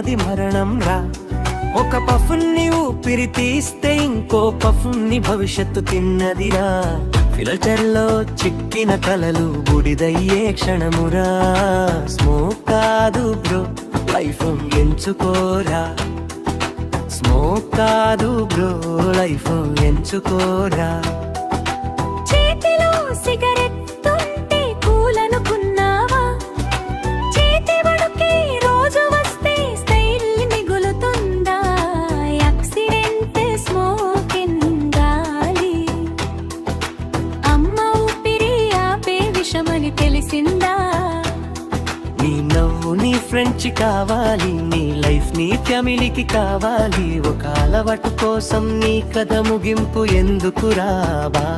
అది మరణం రా. ఒక పఫుని ఊపిరి తీస్తే ఇంకో పఫుని భవిష్యత్తు తిన్నదిరా. ఫిల్టర్లో చిక్కిన కలలు బుడిదయ్యే క్షణమురా. స్మోక్ కాదు బ్రో లైఫ్ ఎంచుకోరా. స్మోక్ కాదు బ్రో లైఫ్ ఎంచుకోరా. చేతిలో సిగరెత్తుంటే కూలనుకున్నావా? చేతి వడుకే రోజు వస్తే స్టైల్ మిగులుతుందా? యాక్సిడెంట్ స్మోక్ గాలి అమ్మ ఊపిరి ఆపే విషమని తెలిసిందా? నీ నవ్వు నీ ఫ్రెండ్స్ కావాలి, నీ లైఫ్ నీ ఫ్యామిలీకి కావాలి. ఒక అలవాటు కోసం నీ కథ ముగింపు ఎందుకు రాబా?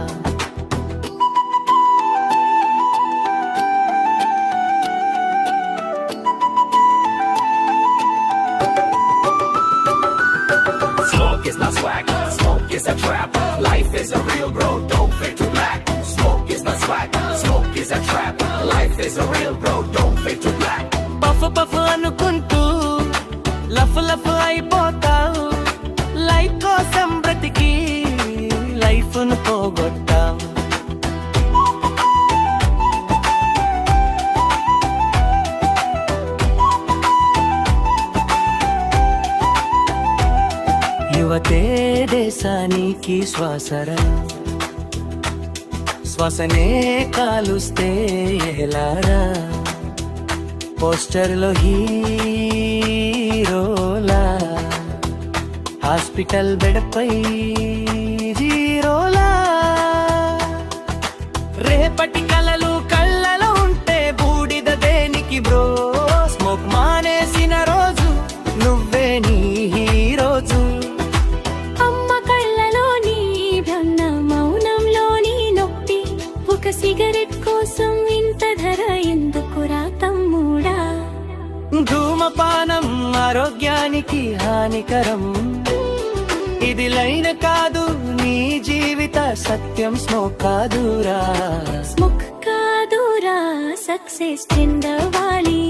Smoke is not swag, smoke is a trap. Life is a real bro, don't fade to black. Smoke is not swag, smoke is a trap. Life is a real bro, don't fade to black. Puff puff అనుకుంటూ లఫ్ లఫ్ అయిపోతావు. Life కోసం బ్రతికి life ను పోగొట్టావు. యువతే దేశానికి శ్వాసరా. శ్వాసనే కాలుస్తే ఎలారా. పోస్టర్లో హీరోలా, hospital బెడ్పై జీరోలా. రేపటి కలలు కళ్ళలో ఉంటే బూడిద దేనికి బ్రో? స్మోక్ మానేసిన రోజు నువ్వే నీ హీరోజు. అమ్మ కళ్ళలోని భ్రమ, మౌనంలోని నొప్పి, ఒక సిగరెట్ కోసం ఇంత ధర ఎందుకురా తమ్ముడా? ధూమపానం ఆరోగ్యానికి హానికరం. ఇది లైన్ కాదు నీ జీవిత సత్యం. స్మోక్ కాదురా. స్మోక్ కాదురా సక్సెస్ ట్రెండ్ అవ్వాలి.